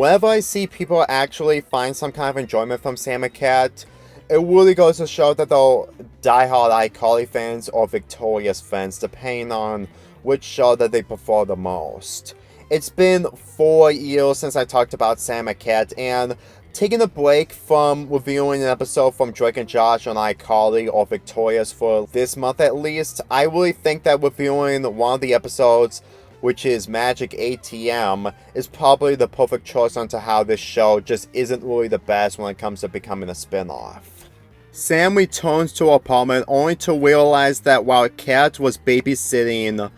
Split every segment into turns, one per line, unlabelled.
whenever I see people actually find some kind of enjoyment from Sam and Cat, it really goes to show that they're diehard iCarly fans or Victorious fans, depending on which show that they prefer the most. It's been 4 years since I talked about Sam and Cat, and taking a break from reviewing an episode from Drake and Josh on iCarly or Victorious for this month at least, I really think that reviewing one of the episodes, which is Magic ATM, is probably the perfect choice onto how this show just isn't really the best when it comes to becoming a spin-off. Sam returns to her apartment only to realize that while Kat was babysitting,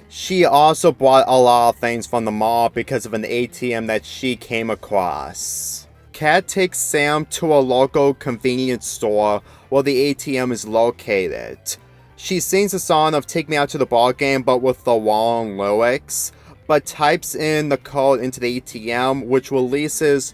she also bought a lot of things from the mall because of an ATM that she came across. Kat takes Sam to a local convenience store where the ATM is located. She sings a song of Take Me Out to the Ball Game but with the wrong lyrics, but types in the code into the ATM, which releases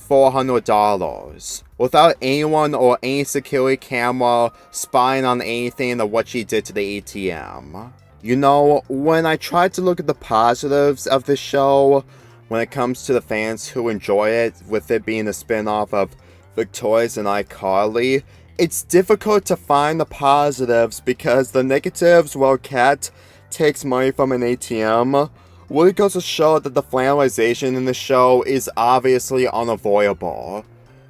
$400 without anyone or any security camera spying on anything of what she did to the ATM. You know, when I tried to look at the positives of the show, when it comes to the fans who enjoy it, with it being a spin-off of Victorious and iCarly, it's difficult to find the positives because the negatives, while Kat takes money from an ATM, really goes to show that the flannelization in the show is obviously unavoidable.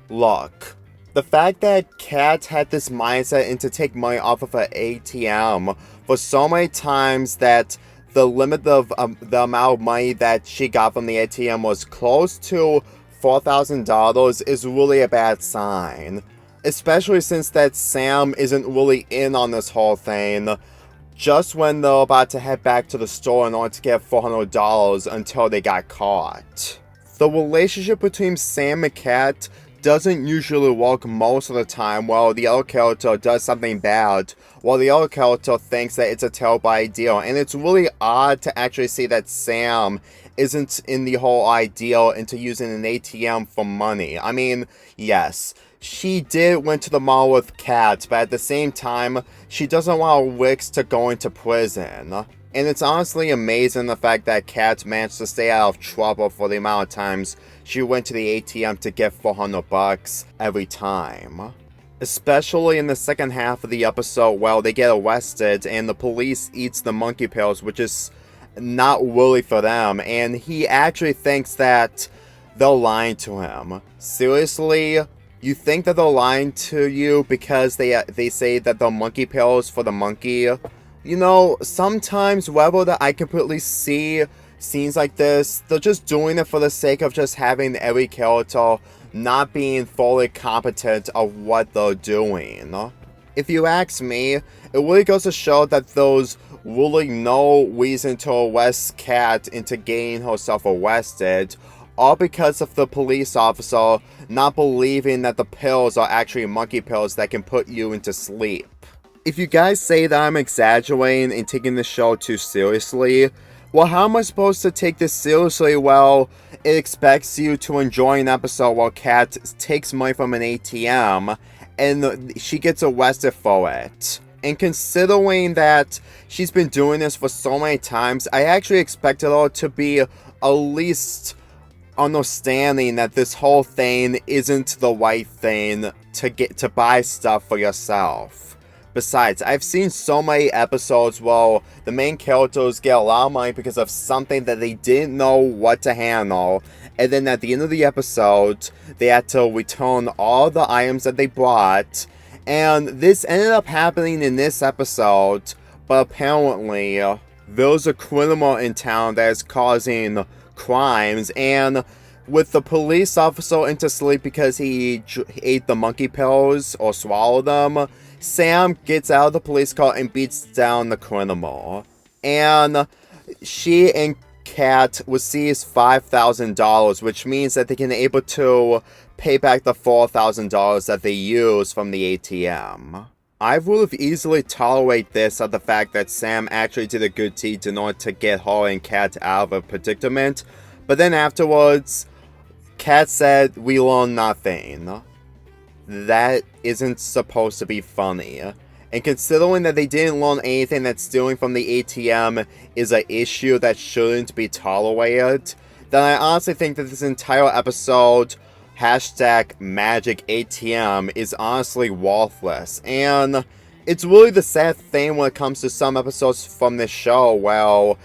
Look, the fact that Kat had this mindset into take money off of an ATM for so many times that the limit of the amount of money that she got from the ATM was close to $4,000 is really a bad sign. Especially since that Sam isn't really in on this whole thing, just when they're about to head back to the store in order to get $400 until they got caught. The relationship between Sam and Kat doesn't usually work most of the time while the other character does something bad, while the other character thinks that it's a terrible idea, and it's really odd to actually see that Sam isn't in the whole idea into using an ATM for money. I mean, yes, she did went to the mall with Kat, but at the same time, she doesn't want Wix to go into prison. And it's honestly amazing the fact that Kat managed to stay out of trouble for the amount of times she went to the ATM to get $400 every time. Especially in the second half of the episode where they get arrested and the police eats the monkey pills, which is not really for them, and he actually thinks that they're lying to him. Seriously? You think that they're lying to you because they say that the monkey pills for the monkey? You know, sometimes whether that I completely see scenes like this, they're just doing it for the sake of just having every character not being fully competent of what they're doing. If you ask me, it really goes to show that there's really no reason to arrest Kat into getting herself arrested, all because of the police officer not believing that the pills are actually monkey pills that can put you into sleep. If you guys say that I'm exaggerating and taking the show too seriously, well, how am I supposed to take this seriously while it expects you to enjoy an episode while Kat takes money from an ATM and she gets arrested for it? And considering that she's been doing this for so many times, I actually expected her to be at least understanding that this whole thing isn't the right thing to buy stuff for yourself. Besides, I've seen so many episodes where the main characters get a lot of money because of something that they didn't know what to handle, and then at the end of the episode, they had to return all the items that they bought, and this ended up happening in this episode, but apparently, there's a criminal in town that is causing crimes, and with the police officer into sleep because he ate the monkey pills or swallowed them, Sam gets out of the police car and beats down the criminal. And she and Kat receives $5,000, which means that they can be able to pay back the $4,000 that they used from the ATM. I would have easily tolerated this at the fact that Sam actually did a good deed in order to get her and Kat out of a predicament, but then afterwards, Kat said, "We learned nothing." That isn't supposed to be funny. And considering that they didn't learn anything, that stealing from the ATM is an issue that shouldn't be tolerated, then I honestly think that this entire episode, #MagicATM, is honestly worthless. And it's really the sad thing when it comes to some episodes from this show. Well,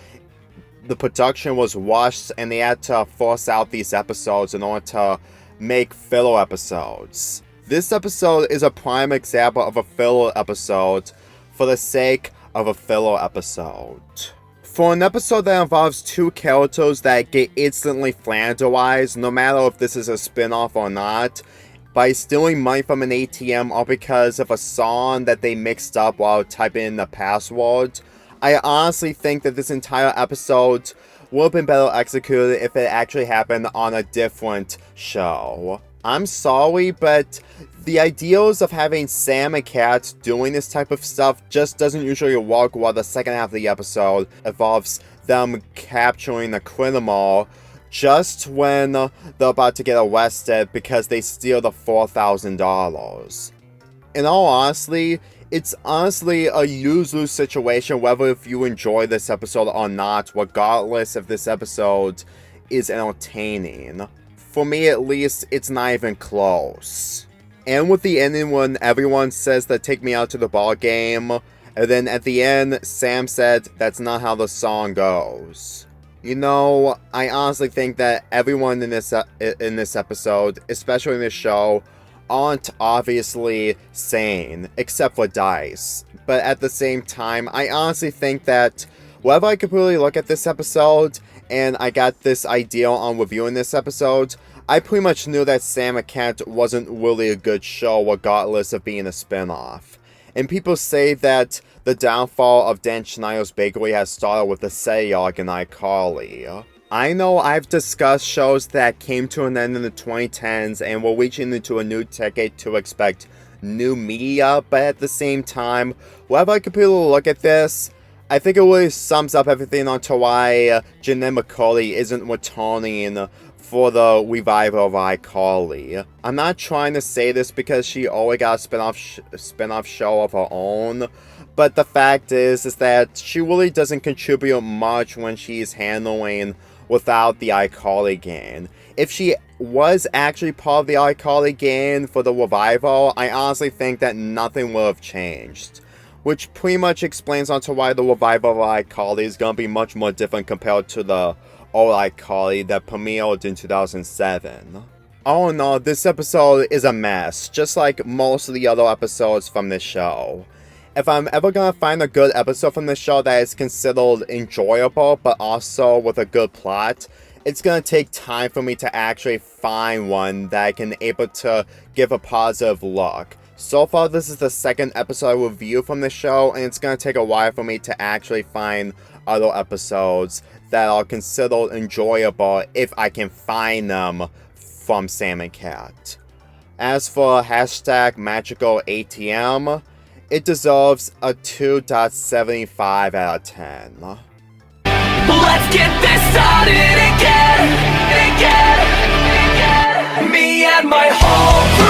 the production was rushed and they had to force out these episodes in order to make filler episodes. This episode is a prime example of a filler episode for the sake of a filler episode. For an episode that involves two characters that get instantly flanderized, no matter if this is a spin-off or not, by stealing money from an ATM or because of a song that they mixed up while typing in the password, I honestly think that this entire episode would have been better executed if it actually happened on a different show. I'm sorry, but the ideals of having Sam and Kat doing this type of stuff just doesn't usually work, while the second half of the episode involves them capturing a criminal just when they're about to get arrested because they steal the $4,000. In all honesty, it's honestly a lose-lose situation whether if you enjoy this episode or not, regardless if this episode is entertaining. For me at least, it's not even close. And with the ending when everyone says that take me out to the ball game, and then at the end, Sam said that's not how the song goes. You know, I honestly think that everyone in this episode, especially in this show, aren't obviously sane, except for Dice. But at the same time, I honestly think that whenever I completely look at this episode, and I got this idea on reviewing this episode, I pretty much knew that Sam and Kat wasn't really a good show regardless of being a spin-off. And people say that the downfall of Dan Schneider's Bakery has started with the SETI arc in iCarly. I know I've discussed shows that came to an end in the 2010s and we're reaching into a new decade to expect new media, but at the same time, whenever I completely look at this, I think it really sums up everything onto why Jeanette McCurdy isn't returning for the revival of iCarly. I'm not trying to say this because she already got a spin-off show of her own, but the fact is that she really doesn't contribute much when she's handling without the iCarly gang. If she was actually part of the iCarly gang for the revival, I honestly think that nothing would have changed. Which pretty much explains onto why the revival of iCarly is going to be much more different compared to the old iCarly that premiered in 2007. All in all, this episode is a mess, just like most of the other episodes from this show. If I'm ever gonna find a good episode from this show that is considered enjoyable, but also with a good plot, it's gonna take time for me to actually find one that I can able to give a positive look. So far, this is the second episode review from the show, and it's gonna take a while for me to actually find other episodes that are considered enjoyable if I can find them from Sam and Kat. As for #MagicalATM, it deserves a 2.75 out of 10.
Let's get this started again. Me and my whole crew.